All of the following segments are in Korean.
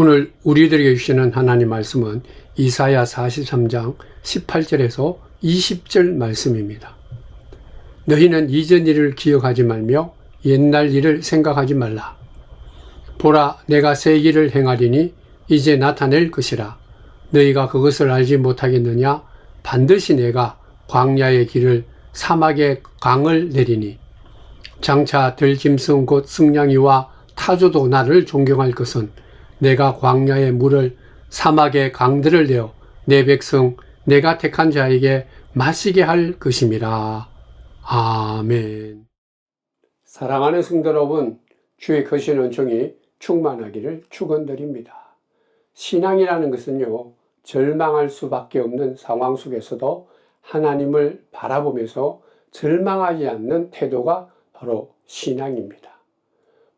오늘 우리들에게 주시는 하나님 말씀은 이사야 43장 18절에서 20절 말씀입니다. 너희는 이전 일을 기억하지 말며 옛날 일을 생각하지 말라. 보라, 내가 새 일을 행하리니 이제 나타낼 것이라. 너희가 그것을 알지 못하겠느냐? 반드시 내가 광야의 길을 사막의 강을 내리니 장차 들짐승 곧 승냥이와 타조도 나를 존경할 것은 내가 광야의 물을 사막의 강들을 내어 내 백성 내가 택한 자에게 마시게 할 것임이라. 아멘. 사랑하는 성도 여러분, 주의 거신 은총이 충만하기를 축원드립니다. 신앙이라는 것은요, 절망할 수밖에 없는 상황 속에서도 하나님을 바라보면서 절망하지 않는 태도가 바로 신앙입니다.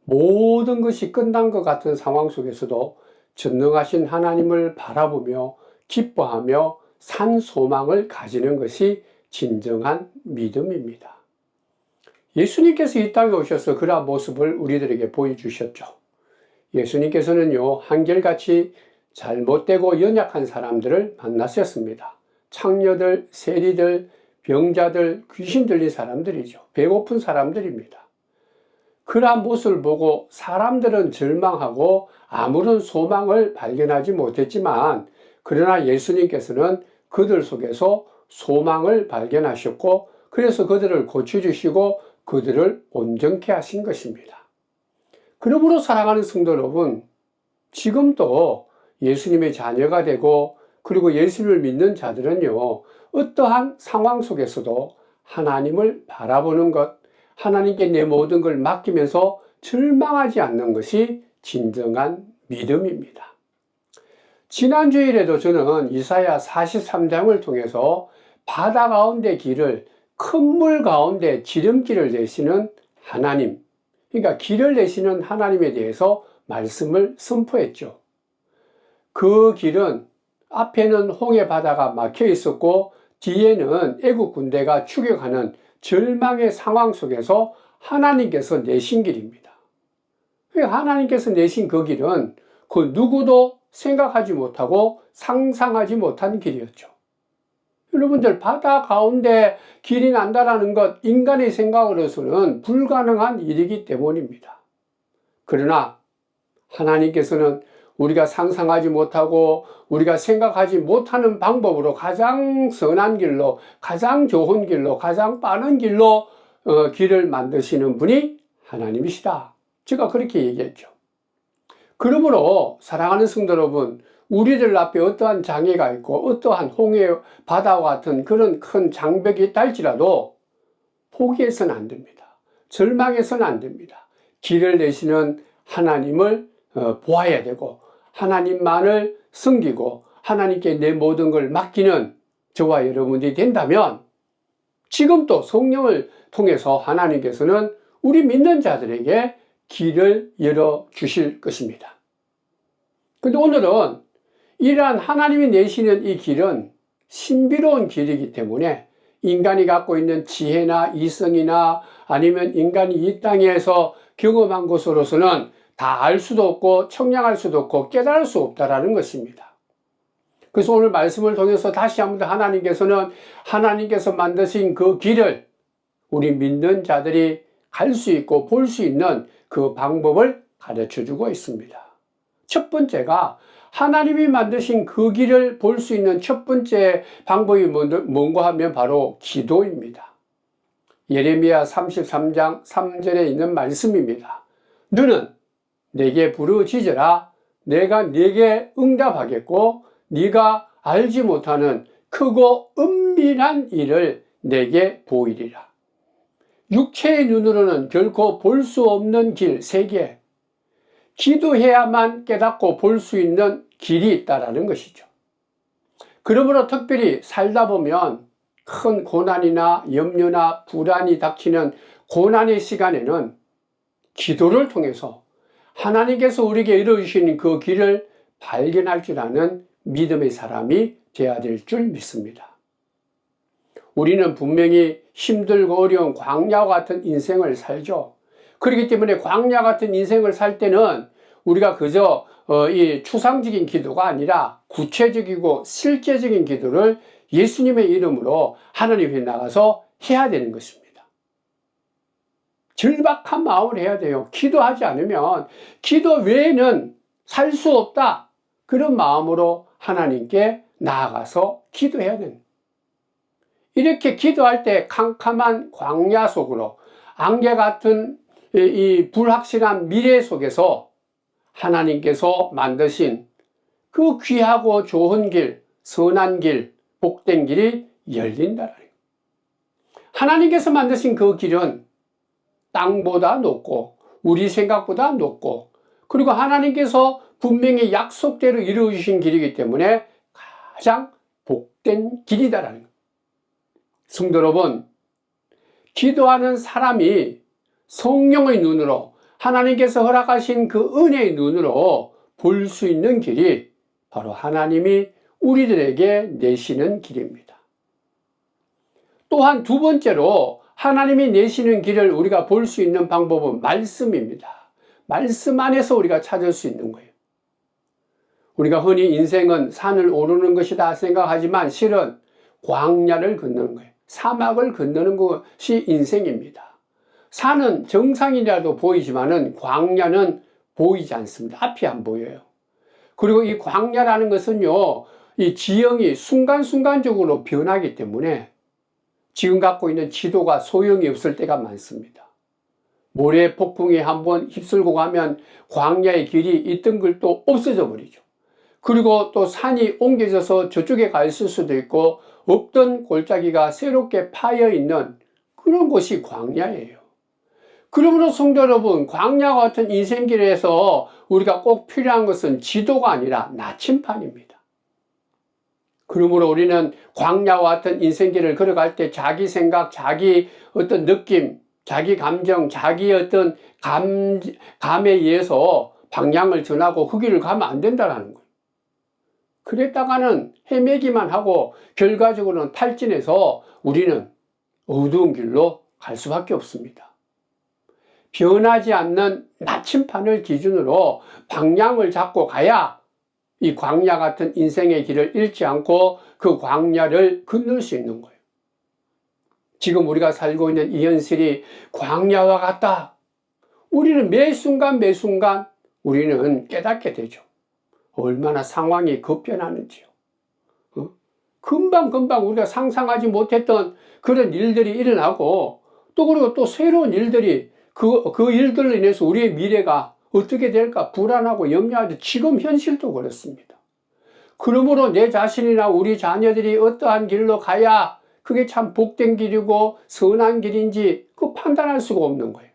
모든 것이 끝난 것 같은 상황 속에서도 전능하신 하나님을 바라보며 기뻐하며 산 소망을 가지는 것이 진정한 믿음입니다. 예수님께서 이 땅에 오셔서 그러한 모습을 우리들에게 보여주셨죠. 예수님께서는요, 한결같이 잘못되고 연약한 사람들을 만나셨습니다. 창녀들, 세리들, 병자들, 귀신 들린 사람들이죠. 배고픈 사람들입니다. 그러한 모습을 보고 사람들은 절망하고 아무런 소망을 발견하지 못했지만, 그러나 예수님께서는 그들 속에서 소망을 발견하셨고, 그래서 그들을 고쳐주시고 그들을 온전케 하신 것입니다. 그러므로 사랑하는 성도 여러분, 지금도 예수님의 자녀가 되고 그리고 예수님을 믿는 자들은요, 어떠한 상황 속에서도 하나님을 바라보는 것, 하나님께 내 모든 걸 맡기면서 절망하지 않는 것이 진정한 믿음입니다. 지난 주일에도 저는 이사야 43장을 통해서 바다 가운데 길을, 큰 물 가운데 지름길을 내시는 하나님, 그러니까 길을 내시는 하나님에 대해서 말씀을 선포했죠. 그 길은 앞에는 홍해 바다가 막혀 있었고 뒤에는 애국 군대가 추격하는 절망의 상황 속에서 하나님께서 내신 길입니다. 하나님께서 내신 그 길은 그 누구도 생각하지 못하고 상상하지 못한 길이었죠. 여러분들, 바다 가운데 길이 난다라는 것, 인간의 생각으로서는 불가능한 일이기 때문입니다. 그러나 하나님께서는 우리가 상상하지 못하고 우리가 생각하지 못하는 방법으로 가장 선한 길로, 가장 좋은 길로, 가장 빠른 길로 길을 만드시는 분이 하나님이시다. 제가 그렇게 얘기했죠. 그러므로 사랑하는 성도 여러분, 우리들 앞에 어떠한 장애가 있고 어떠한 홍해 바다와 같은 그런 큰 장벽이 있다 할지라도 포기해서는 안 됩니다. 절망해서는 안 됩니다. 길을 내시는 하나님을 보아야 되고 하나님만을 섬기고 하나님께 내 모든 걸 맡기는 저와 여러분들이 된다면 지금도 성령을 통해서 하나님께서는 우리 믿는 자들에게 길을 열어주실 것입니다. 근데 오늘은 이러한 하나님이 내시는 이 길은 신비로운 길이기 때문에 인간이 갖고 있는 지혜나 이성이나 아니면 인간이 이 땅에서 경험한 것으로서는 다 알 수도 없고 청량할 수도 없고 깨달을 수 없다라는 것입니다. 그래서 오늘 말씀을 통해서 다시 한번 하나님께서는 하나님께서 만드신 그 길을 우리 믿는 자들이 갈 수 있고 볼 수 있는 그 방법을 가르쳐 주고 있습니다. 첫 번째가 하나님이 만드신 그 길을 볼 수 있는 첫 번째 방법이 뭔가 하면 바로 기도입니다. 예레미야 33장 3절에 있는 말씀입니다. 너는 내게 부르짖으라. 내가 네게 응답하겠고 네가 알지 못하는 크고 은밀한 일을 내게 보이리라. 육체의 눈으로는 결코 볼 수 없는 길 3개, 기도해야만 깨닫고 볼 수 있는 길이 있다라는 것이죠. 그러므로 특별히 살다 보면 큰 고난이나 염려나 불안이 닥치는 고난의 시간에는 기도를 통해서 하나님께서 우리에게 이루어주신 그 길을 발견할 줄 아는 믿음의 사람이 되어야 될 줄 믿습니다. 우리는 분명히 힘들고 어려운 광야와 같은 인생을 살죠. 그렇기 때문에 광야 같은 인생을 살 때는 우리가 그저 이 추상적인 기도가 아니라 구체적이고 실제적인 기도를 예수님의 이름으로 하나님 앞에 나가서 해야 되는 것입니다. 절박한 마음을 해야 돼요. 기도하지 않으면 기도 외에는 살 수 없다. 그런 마음으로 하나님께 나아가서 기도해야 됩니다. 이렇게 기도할 때 캄캄한 광야 속으로 안개 같은 이 불확실한 미래 속에서 하나님께서 만드신 그 귀하고 좋은 길, 선한 길, 복된 길이 열린다라는 거예요. 하나님께서 만드신 그 길은 땅보다 높고 우리 생각보다 높고 그리고 하나님께서 분명히 약속대로 이루어주신 길이기 때문에 가장 복된 길이다라는 거예요. 성도 여러분, 기도하는 사람이 성령의 눈으로 하나님께서 허락하신 그 은혜의 눈으로 볼 수 있는 길이 바로 하나님이 우리들에게 내시는 길입니다. 또한 두 번째로 하나님이 내시는 길을 우리가 볼 수 있는 방법은 말씀입니다. 말씀 안에서 우리가 찾을 수 있는 거예요. 우리가 흔히 인생은 산을 오르는 것이다 생각하지만 실은 광야를 건너는 거예요. 사막을 건너는 것이 인생입니다. 산은 정상이라도 보이지만은 광야는 보이지 않습니다. 앞이 안 보여요. 그리고 이 광야라는 것은요, 이 지형이 순간순간적으로 변하기 때문에 지금 갖고 있는 지도가 소용이 없을 때가 많습니다. 모래 폭풍이 한번 휩쓸고 가면 광야의 길이 있던 것도 없어져 버리죠. 그리고 또 산이 옮겨져서 저쪽에 가 있을 수도 있고 없던 골짜기가 새롭게 파여 있는 그런 곳이 광야예요. 그러므로 성도 여러분, 광야와 같은 인생길에서 우리가 꼭 필요한 것은 지도가 아니라 나침판입니다. 그러므로 우리는 광야와 같은 인생길을 걸어갈 때 자기 생각, 자기 어떤 느낌, 자기 감정, 자기 어떤 감에 의해서 방향을 전하고 그 길을 가면 안 된다는 거예요. 그랬다가는 헤매기만 하고 결과적으로는 탈진해서 우리는 어두운 길로 갈 수밖에 없습니다. 변하지 않는 나침판을 기준으로 방향을 잡고 가야 이 광야 같은 인생의 길을 잃지 않고 그 광야를 건널 수 있는 거예요. 지금 우리가 살고 있는 이 현실이 광야와 같다. 우리는 매 순간 우리는 깨닫게 되죠. 얼마나 상황이 급변하는지요. 금방 우리가 상상하지 못했던 그런 일들이 일어나고 또 그리고 또 새로운 일들이 그 일들로 인해서 우리의 미래가 어떻게 될까 불안하고 염려하죠. 지금 현실도 그렇습니다. 그러므로 내 자신이나 우리 자녀들이 어떠한 길로 가야 그게 참 복된 길이고 선한 길인지 그 판단할 수가 없는 거예요.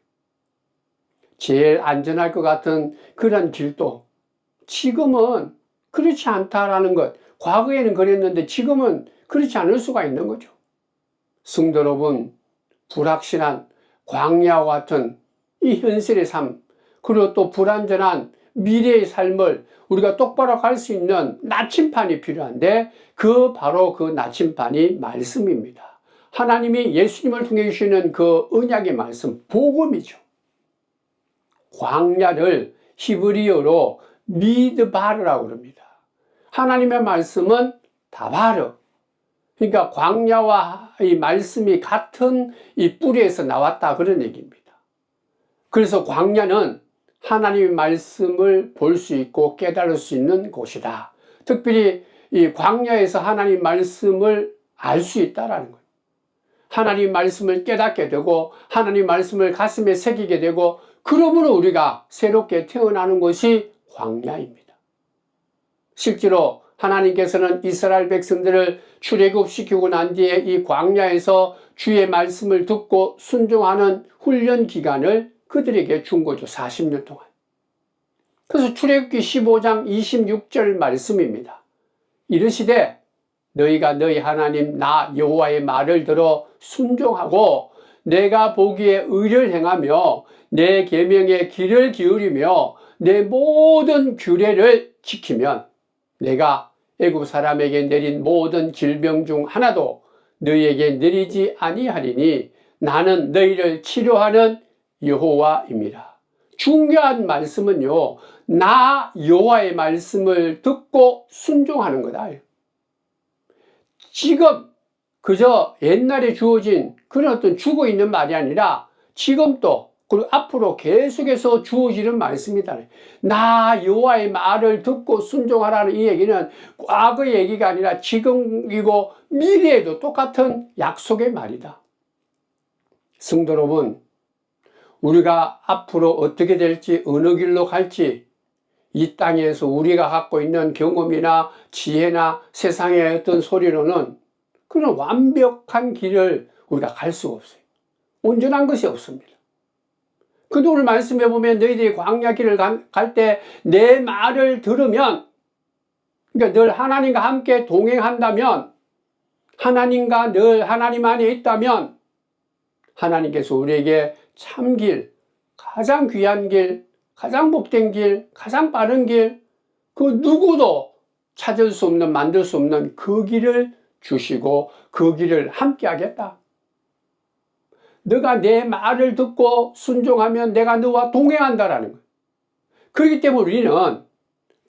제일 안전할 것 같은 그런 길도 지금은 그렇지 않다라는 것, 과거에는 그랬는데 지금은 그렇지 않을 수가 있는 거죠. 성도 여러분, 불확실한 광야와 같은 이 현실의 삶, 그리고 또 불안전한 미래의 삶을 우리가 똑바로 갈 수 있는 나침판이 필요한데 바로 그 나침판이 말씀입니다. 하나님이 예수님을 통해 주시는 그 언약의 말씀, 복음이죠. 광야를 히브리어로 미드바르라고 그럽니다. 하나님의 말씀은 다바르. 그러니까 광야와 이 말씀이 같은 이 뿌리에서 나왔다 그런 얘기입니다. 그래서 광야는 하나님의 말씀을 볼 수 있고 깨달을 수 있는 곳이다. 특별히 이 광야에서 하나님 말씀을 알 수 있다라는 거예요. 하나님 말씀을 깨닫게 되고 하나님 말씀을 가슴에 새기게 되고 그러므로 우리가 새롭게 태어나는 것이 광야입니다. 실제로 하나님께서는 이스라엘 백성들을 출애굽시키고 난 뒤에 이 광야에서 주의 말씀을 듣고 순종하는 훈련 기간을 그들에게 준 거죠. 40년 동안. 그래서 출애굽기 15장 26절 말씀입니다. 이르시되 너희가 너희 하나님 나 여호와의 말을 들어 순종하고 내가 보기에 의를 행하며 내 계명에 귀를 기울이며 내 모든 규례를 지키면 내가 애굽 사람에게 내린 모든 질병 중 하나도 너희에게 내리지 아니하리니 나는 너희를 치료하는 여호와입니다. 중요한 말씀은요, 나 여호와의 말씀을 듣고 순종하는 거다. 지금 그저 옛날에 주어진 그런 어떤 죽어 있는 말이 아니라 지금도 그리고 앞으로 계속해서 주어지는 말씀이다. 나 여호와의 말을 듣고 순종하라는 이 얘기는 과거의 얘기가 아니라 지금이고 미래에도 똑같은 약속의 말이다. 성도 여러분, 우리가 앞으로 어떻게 될지, 어느 길로 갈지, 이 땅에서 우리가 갖고 있는 경험이나 지혜나 세상의 어떤 소리로는 그런 완벽한 길을 우리가 갈 수가 없어요. 온전한 것이 없습니다. 근데 오늘 말씀해 보면 너희들이 광야 길을 갈 때 내 말을 들으면, 그러니까 늘 하나님과 함께 동행한다면, 하나님과 늘 하나님 안에 있다면 하나님께서 우리에게 참길, 가장 귀한 길, 가장 복된 길, 가장 빠른 길, 그 누구도 찾을 수 없는, 만들 수 없는 그 길을 주시고 그 길을 함께 하겠다. 너가 내 말을 듣고 순종하면 내가 너와 동행한다라는 거예요. 그렇기 때문에 우리는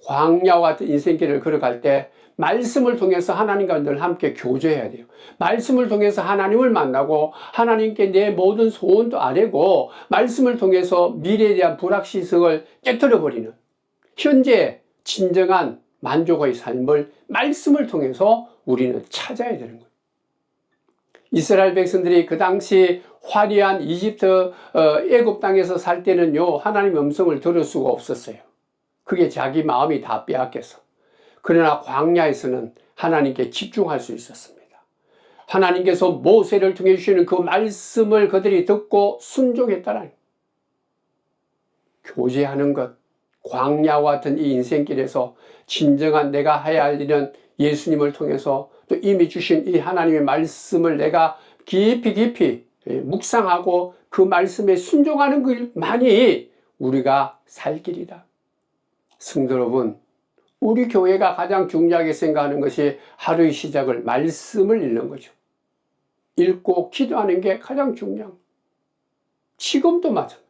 광야와 같은 인생길을 걸어갈 때 말씀을 통해서 하나님과 늘 함께 교제해야 돼요. 말씀을 통해서 하나님을 만나고 하나님께 내 모든 소원도 아뢰고 말씀을 통해서 미래에 대한 불확실성을 깨트려버리는 현재 진정한 만족의 삶을 말씀을 통해서 우리는 찾아야 되는 거예요. 이스라엘 백성들이 그 당시 화려한 이집트 애굽 땅에서 살 때는요, 하나님의 음성을 들을 수가 없었어요. 그게 자기 마음이 다 빼앗겨서. 그러나 광야에서는 하나님께 집중할 수 있었습니다. 하나님께서 모세를 통해 주시는 그 말씀을 그들이 듣고 순종했다는 교제하는 것, 광야와 같은 이 인생길에서 진정한 내가 해야 할 일은 예수님을 통해서 또 이미 주신 이 하나님의 말씀을 내가 깊이 묵상하고 그 말씀에 순종하는 것만이 우리가 살 길이다. 성도 여러분, 우리 교회가 가장 중요하게 생각하는 것이 하루의 시작을 말씀을 읽는 거죠. 읽고 기도하는 게 가장 중요한. 지금도 마찬가지.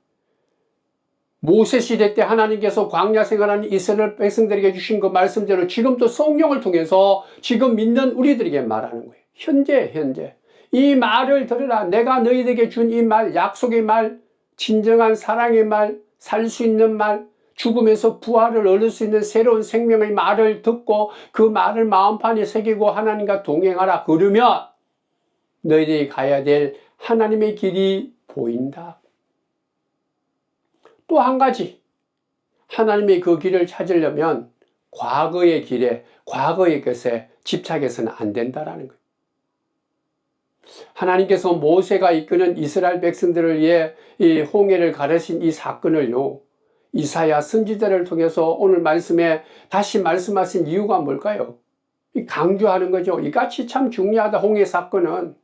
모세 시대 때 하나님께서 광야 생활하는 이스라엘 백성들에게 주신 그 말씀대로 지금도 성령을 통해서 지금 믿는 우리들에게 말하는 거예요. 현재 이 말을 들으라. 내가 너희들에게 준 이 말, 약속의 말, 진정한 사랑의 말, 살 수 있는 말, 죽음에서 부활을 얻을 수 있는 새로운 생명의 말을 듣고 그 말을 마음판에 새기고 하나님과 동행하라. 그러면 너희들이 가야 될 하나님의 길이 보인다. 또 한 가지, 하나님의 그 길을 찾으려면 과거의 길에, 과거의 것에 집착해서는 안 된다라는 거예요. 하나님께서 모세가 이끄는 이스라엘 백성들을 위해 이 홍해를 가르신 이 사건을요, 이사야 선지자를 통해서 오늘 말씀에 다시 말씀하신 이유가 뭘까요? 강조하는 거죠. 이같이 참 중요하다. 홍해 사건은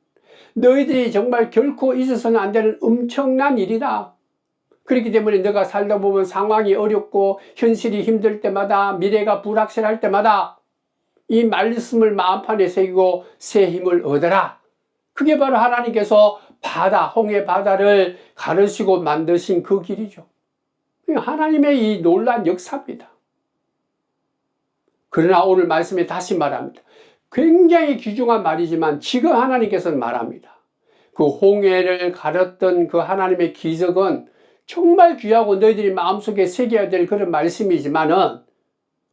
너희들이 정말 결코 잊어서는 안 되는 엄청난 일이다. 그렇기 때문에 너가 살다 보면 상황이 어렵고 현실이 힘들 때마다, 미래가 불확실할 때마다 이 말씀을 마음판에 새기고 새 힘을 얻어라. 그게 바로 하나님께서 홍해 바다를 가르시고 만드신 그 길이죠. 하나님의 이 놀라운 역사입니다. 그러나 오늘 말씀에 다시 말합니다. 굉장히 귀중한 말이지만 지금 하나님께서는 말합니다. 그 홍해를 가렸던 그 하나님의 기적은 정말 귀하고 너희들이 마음속에 새겨야 될 그런 말씀이지만은,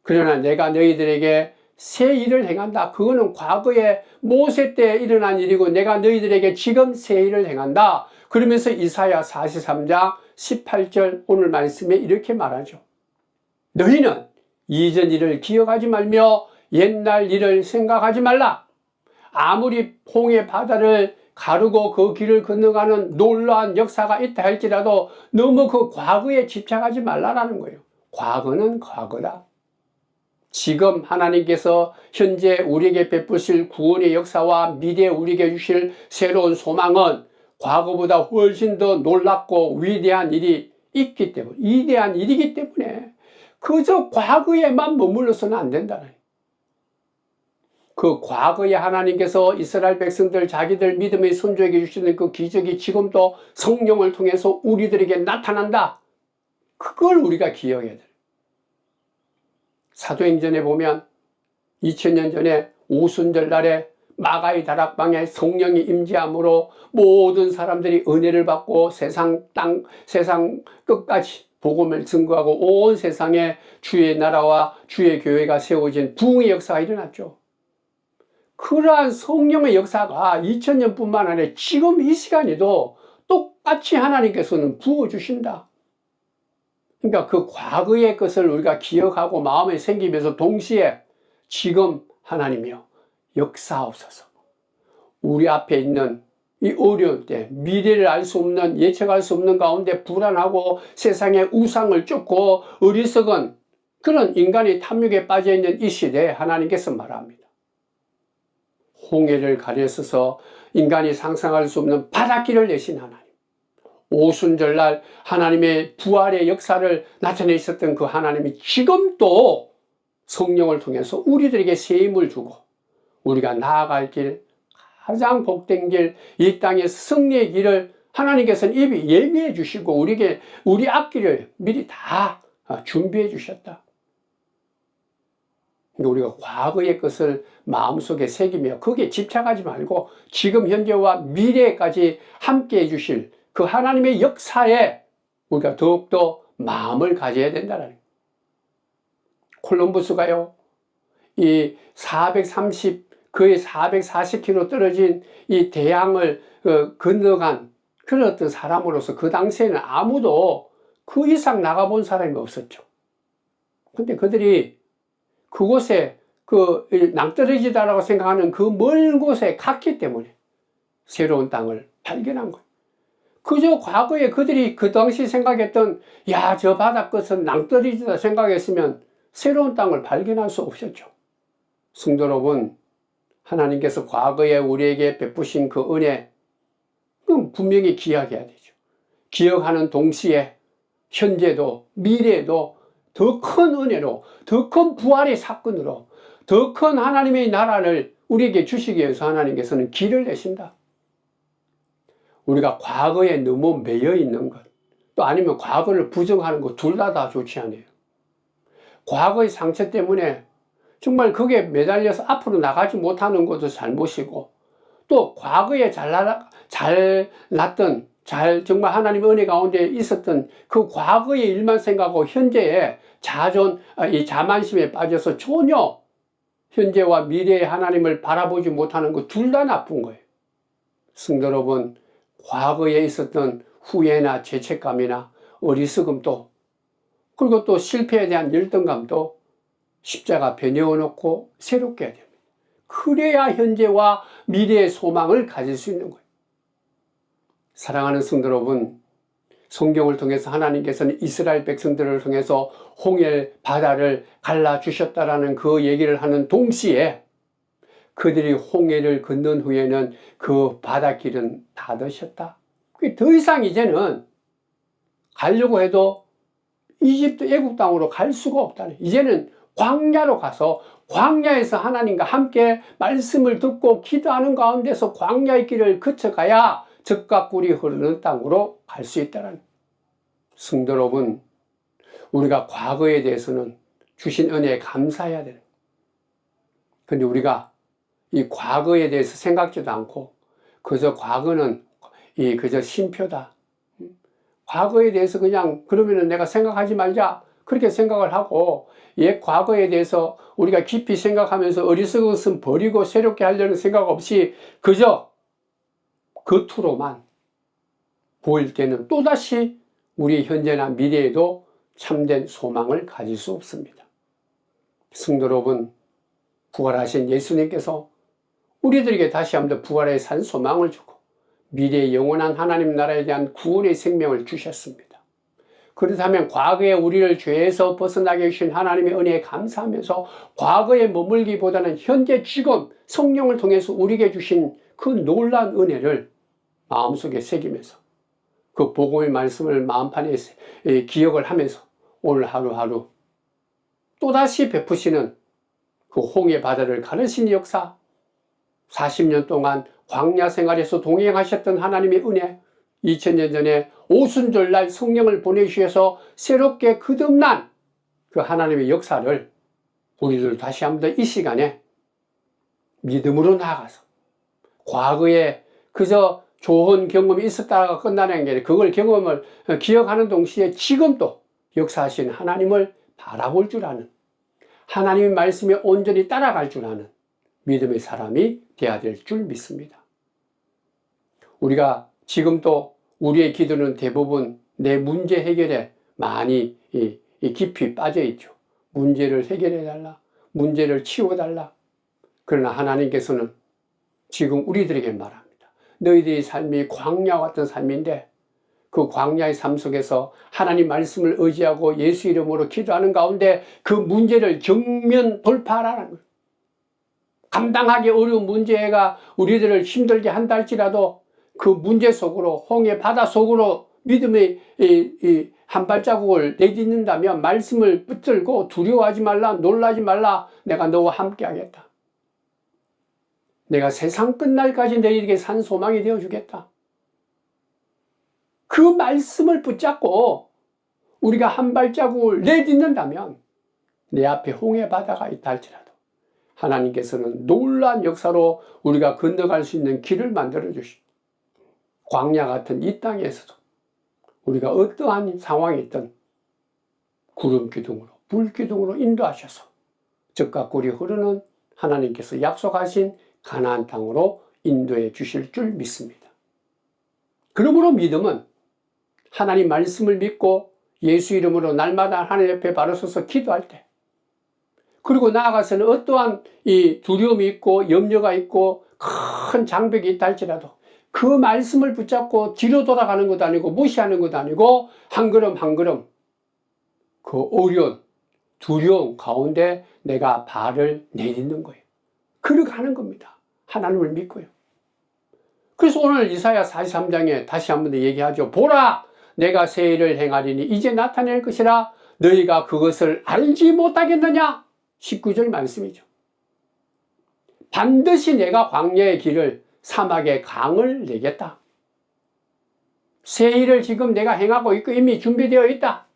그러나 내가 너희들에게 새 일을 행한다. 그거는 과거에 모세 때 일어난 일이고 내가 너희들에게 지금 새 일을 행한다. 그러면서 이사야 43장 18절 오늘 말씀에 이렇게 말하죠. 너희는 이전 일을 기억하지 말며 옛날 일을 생각하지 말라. 아무리 홍해 바다를 가르고 그 길을 건너가는 놀라운 역사가 있다 할지라도 너무 그 과거에 집착하지 말라라는 거예요. 과거는 과거다. 지금 하나님께서 현재 우리에게 베푸실 구원의 역사와 미래에 우리에게 주실 새로운 소망은 과거보다 훨씬 더 놀랍고 위대한 일이 있기 때문에, 위대한 일이기 때문에 그저 과거에만 머물러서는 안 된다는, 그 과거에 하나님께서 이스라엘 백성들 자기들 믿음의 선조에게 주시는 그 기적이 지금도 성령을 통해서 우리들에게 나타난다. 그걸 우리가 기억해야 돼요. 사도행전에 보면 2000년 전에 오순절 날에 마가의 다락방에 성령이 임재함으로 모든 사람들이 은혜를 받고 세상 끝까지 복음을 증거하고 온 세상에 주의 나라와 주의 교회가 세워진 부흥의 역사가 일어났죠. 그러한 성령의 역사가 2000년뿐만 아니라 지금 이 시간에도 똑같이 하나님께서는 부어주신다. 그러니까 그 과거의 것을 우리가 기억하고 마음에 생기면서 동시에 지금 하나님이여 역사하옵소서. 우리 앞에 있는 이 어려운 때, 미래를 알 수 없는, 예측할 수 없는 가운데 불안하고 세상의 우상을 쫓고 어리석은 그런 인간의 탐욕에 빠져있는 이 시대에 하나님께서 말합니다. 홍해를 가려서서 인간이 상상할 수 없는 바닷길을 내신 하나님. 오순절날 하나님의 부활의 역사를 나타내셨던 그 하나님이 지금도 성령을 통해서 우리들에게 새 힘을 주고 우리가 나아갈 길, 가장 복된 길, 이 땅의 승리의 길을 하나님께서는 이미 예비해 주시고 우리에게 우리 앞길을 미리 다 준비해 주셨다. 우리가 과거의 것을 마음속에 새기며 거기에 집착하지 말고 지금 현재와 미래까지 함께 해 주실 그 하나님의 역사에 우리가 더욱더 마음을 가져야 된다는 거예요. 콜럼버스가요, 이 거의 440km 떨어진 이 대양을 건너간 그런 어떤 사람으로서 그 당시에는 아무도 그 이상 나가본 사람이 없었죠. 근데 그들이 그곳에 낭떠러지다라고 생각하는 그 먼 곳에 갔기 때문에 새로운 땅을 발견한 거예요. 그저 과거에 그들이 그 당시 생각했던 야, 저 바다 끝은 낭떠러지다 생각했으면 새로운 땅을 발견할 수 없었죠. 성도 여러분, 하나님께서 과거에 우리에게 베푸신 그 은혜, 그럼 분명히 기억해야 되죠. 기억하는 동시에 현재도 미래에도 더 큰 은혜로, 더 큰 부활의 사건으로, 더 큰 하나님의 나라를 우리에게 주시기 위해서 하나님께서는 길을 내신다. 우리가 과거에 너무 매여 있는 것, 또 아니면 과거를 부정하는 것, 둘 다 좋지 않아요. 과거의 상처 때문에 정말 거기에 매달려서 앞으로 나가지 못하는 것도 잘못이고, 또 과거에 정말 하나님의 은혜 가운데 있었던 그 과거의 일만 생각하고 현재의 이 자만심에 빠져서 전혀 현재와 미래의 하나님을 바라보지 못하는 것 둘 다 나쁜 거예요. 성도 여러분, 과거에 있었던 후회나 죄책감이나 어리석음도, 그리고 또 실패에 대한 열등감도 십자가 앞에 내어놓고 새롭게 해야 됩니다. 그래야 현재와 미래의 소망을 가질 수 있는 거예요. 사랑하는 성도 여러분, 성경을 통해서 하나님께서는 이스라엘 백성들을 통해서 홍해 바다를 갈라주셨다라는 그 얘기를 하는 동시에 그들이 홍해를 건넌 후에는 그 바닷길은 닫으셨다. 더 이상 이제는 가려고 해도 이집트 애국 땅으로 갈 수가 없다네. 이제는 광야로 가서 광야에서 하나님과 함께 말씀을 듣고 기도하는 가운데서 광야의 길을 거쳐가야 젖과 꿀이 흐르는 땅으로 갈 수 있다는. 성도 여러분, 우리가 과거에 대해서는 주신 은혜에 감사해야 되는. 근데 우리가 이 과거에 대해서 생각지도 않고 그저 과거는 그저 쉼표다. 과거에 대해서 그러면은 내가 생각하지 말자. 그렇게 생각을 하고 옛 과거에 대해서 우리가 깊이 생각하면서 어리석은 것은 버리고 새롭게 하려는 생각 없이 그저 겉으로만 보일 때는 또다시 우리 현재나 미래에도 참된 소망을 가질 수 없습니다. 성도 여러분, 부활하신 예수님께서 우리들에게 다시 한번 부활의 산 소망을 주고 미래의 영원한 하나님 나라에 대한 구원의 생명을 주셨습니다. 그렇다면 과거에 우리를 죄에서 벗어나게 해주신 하나님의 은혜에 감사하면서 과거에 머물기보다는 현재 지금 성령을 통해서 우리에게 주신 그 놀라운 은혜를 마음속에 새기면서 그 복음의 말씀을 마음판에 기억을 하면서 오늘 하루하루 또다시 베푸시는 그 홍해 바다를 가르신 역사, 40년 동안 광야 생활에서 동행하셨던 하나님의 은혜, 2000년 전에 오순절날 성령을 보내주셔서 새롭게 거듭난 그 하나님의 역사를 우리들 다시 한번 더 이 시간에 믿음으로 나아가서 과거에 그저 좋은 경험이 있었다가 끝나는 게 아니라 그걸 경험을 기억하는 동시에 지금도 역사하신 하나님을 바라볼 줄 아는, 하나님의 말씀에 온전히 따라갈 줄 아는 믿음의 사람이 되어야 될 줄 믿습니다. 우리가 지금도 우리의 기도는 대부분 내 문제 해결에 많이 깊이 빠져 있죠. 문제를 해결해 달라, 문제를 치워달라. 그러나 하나님께서는 지금 우리들에게 말합니다. 너희들의 삶이 광야 같은 삶인데 그 광야의 삶 속에서 하나님 말씀을 의지하고 예수 이름으로 기도하는 가운데 그 문제를 정면 돌파하라는 거예요. 감당하기 어려운 문제가 우리들을 힘들게 한다 할지라도 그 문제 속으로, 홍해 바다 속으로 믿음의 한 발자국을 내딛는다면 말씀을 붙들고 두려워하지 말라, 놀라지 말라, 내가 너와 함께 하겠다. 내가 세상 끝날까지 너희에게 산 소망이 되어주겠다. 그 말씀을 붙잡고 우리가 한 발자국을 내딛는다면 내 앞에 홍해 바다가 있다 할지라도 하나님께서는 놀라운 역사로 우리가 건너갈 수 있는 길을 만들어 주시고 광야 같은 이 땅에서도 우리가 어떠한 상황이 있든 구름 기둥으로, 불 기둥으로 인도하셔서 적과 꿀이 흐르는 하나님께서 약속하신 가나안 땅으로 인도해 주실 줄 믿습니다. 그러므로 믿음은 하나님 말씀을 믿고 예수 이름으로 날마다 하나님 옆에 바로 서서 기도할 때, 그리고 나아가서는 어떠한 이 두려움이 있고 염려가 있고 큰 장벽이 있다 할지라도 그 말씀을 붙잡고 뒤로 돌아가는 것도 아니고 무시하는 것도 아니고 한 걸음 한 걸음 그 어려운 두려움 가운데 내가 발을 내딛는 거예요. 걸어가는 겁니다. 하나님을 믿고요. 그래서 오늘 이사야 43장에 다시 한 번 더 얘기하죠. 보라, 내가 새 일을 행하리니 이제 나타낼 것이라 너희가 그것을 알지 못하겠느냐? 19절 말씀이죠. 반드시 내가 광야의 길을 사막의 강을 내겠다. 새 일을 지금 내가 행하고 있고 이미 준비되어 있다.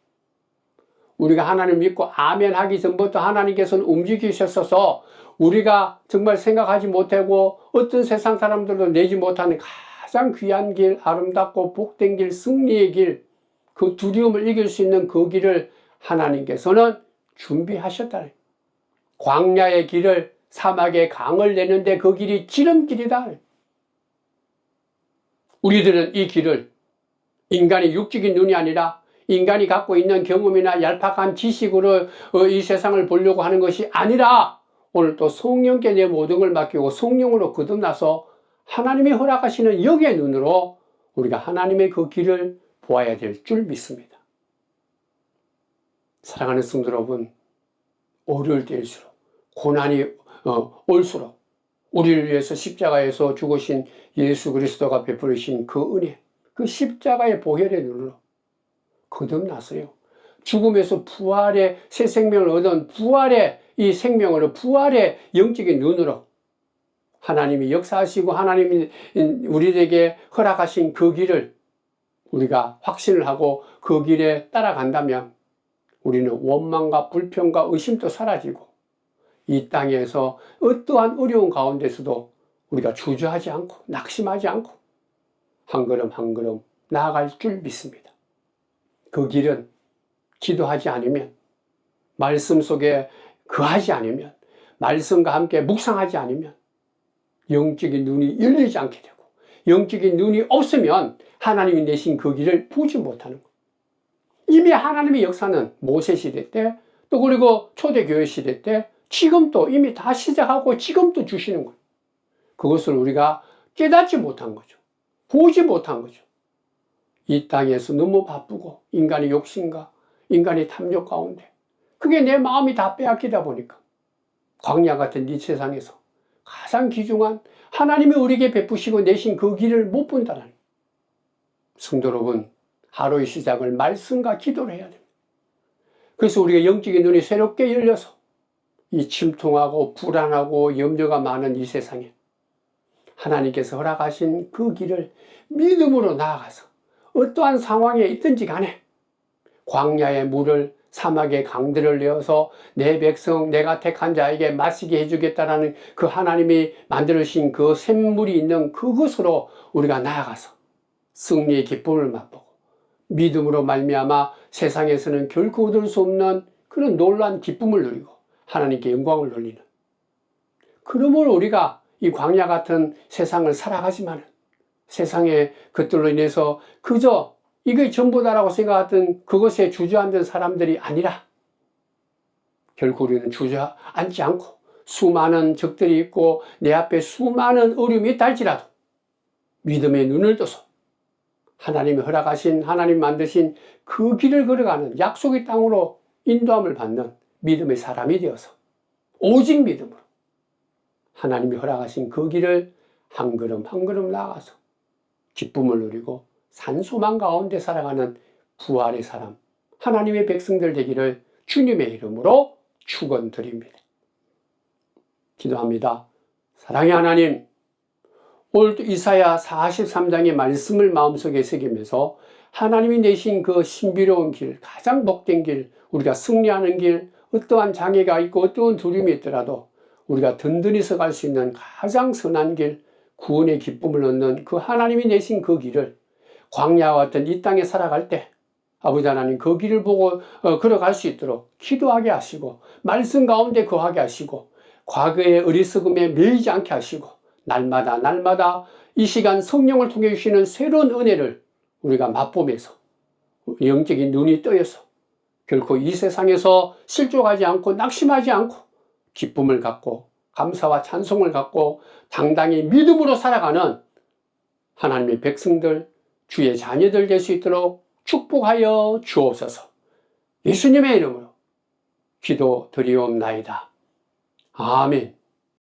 우리가 하나님 믿고 아멘 하기 전부터 하나님께서는 움직이셨어서 우리가 정말 생각하지 못하고 어떤 세상 사람들도 내지 못하는 가장 귀한 길, 아름답고 복된 길, 승리의 길, 그 두려움을 이길 수 있는 그 길을 하나님께서는 준비하셨다. 광야의 길을 사막의 강을 내는데 그 길이 지름길이다. 우리들은 이 길을 인간의 육적인 눈이 아니라 인간이 갖고 있는 경험이나 얄팍한 지식으로 이 세상을 보려고 하는 것이 아니라 오늘 또 성령께 내 모든 걸 맡기고 성령으로 거듭나서 하나님이 허락하시는 영의 눈으로 우리가 하나님의 그 길을 보아야 될 줄 믿습니다. 사랑하는 성도 여러분, 어려울 때일수록 고난이 올수록 우리를 위해서 십자가에서 죽으신 예수 그리스도가 베푸신 그 은혜, 그 십자가의 보혈의 눈으로 거듭났어요. 죽음에서 부활의 새 생명을 얻은 부활의 이 생명으로, 부활의 영적인 눈으로 하나님이 역사하시고 하나님이 우리에게 허락하신 그 길을 우리가 확신을 하고 그 길에 따라간다면 우리는 원망과 불평과 의심도 사라지고 이 땅에서 어떠한 어려운 가운데서도 우리가 주저하지 않고 낙심하지 않고 한 걸음 한 걸음 나아갈 줄 믿습니다. 그 길은 기도하지 않으면, 말씀 속에 거하지 않으면, 말씀과 함께 묵상하지 않으면 영적인 눈이 열리지 않게 되고, 영적인 눈이 없으면 하나님이 내신 그 길을 보지 못하는 거예요. 이미 하나님의 역사는 모세 시대 때, 또 그리고 초대교회 시대 때, 지금도 이미 다 시작하고 지금도 주시는 거예요. 그것을 우리가 깨닫지 못한 거죠. 보지 못한 거죠. 이 땅에서 너무 바쁘고 인간의 욕심과 인간의 탐욕 가운데 그게 내 마음이 다 빼앗기다 보니까 광야 같은 이 세상에서 가장 귀중한 하나님이 우리에게 베푸시고 내신 그 길을 못 본다는, 성도 여러분, 하루의 시작을 말씀과 기도를 해야 됩니다. 그래서 우리가 영적인 눈이 새롭게 열려서 이 침통하고 불안하고 염려가 많은 이 세상에 하나님께서 허락하신 그 길을 믿음으로 나아가서 어떠한 상황에 있든지 간에 광야의 물을 사막의 강들을 내어서 내 백성 내가 택한 자에게 마시게 해주겠다라는 그 하나님이 만들으신 그 샘물이 있는 그곳으로 우리가 나아가서 승리의 기쁨을 맛보고 믿음으로 말미암아 세상에서는 결코 얻을 수 없는 그런 놀라운 기쁨을 누리고 하나님께 영광을 돌리는, 그러므로 우리가 이 광야 같은 세상을 살아가지만 세상의 것들로 인해서 그저 이게 전부다라고 생각했던 그것에 주저앉은 사람들이 아니라, 결국 우리는 주저앉지 않고 수많은 적들이 있고 내 앞에 수많은 어려움이 있다 할지라도 믿음의 눈을 떠서 하나님이 허락하신, 하나님 만드신 그 길을 걸어가는 약속의 땅으로 인도함을 받는 믿음의 사람이 되어서 오직 믿음으로 하나님이 허락하신 그 길을 한 걸음 한 걸음 나아가서 기쁨을 누리고 산소망 가운데 살아가는 부활의 사람, 하나님의 백성들 되기를 주님의 이름으로 축원드립니다. 기도합니다. 사랑의 하나님, 오늘도 이사야 43장의 말씀을 마음속에 새기면서 하나님이 내신 그 신비로운 길, 가장 복된 길, 우리가 승리하는 길, 어떠한 장애가 있고 어떠한 두려움이 있더라도 우리가 든든히 서갈 수 있는 가장 선한 길, 구원의 기쁨을 얻는 그 하나님이 내신 그 길을 광야와 같은 이 땅에 살아갈 때 아버지 하나님 그 길을 보고 걸어갈 수 있도록 기도하게 하시고 말씀 가운데 거하게 하시고 과거의 어리석음에 매이지 않게 하시고 날마다 이 시간 성령을 통해 주시는 새로운 은혜를 우리가 맛보면서 영적인 눈이 떠여서 결코 이 세상에서 실족하지 않고 낙심하지 않고 기쁨을 갖고 감사와 찬송을 갖고 당당히 믿음으로 살아가는 하나님의 백성들, 주의 자녀들 될 수 있도록 축복하여 주옵소서. 예수님의 이름으로 기도드리옵나이다. 아멘.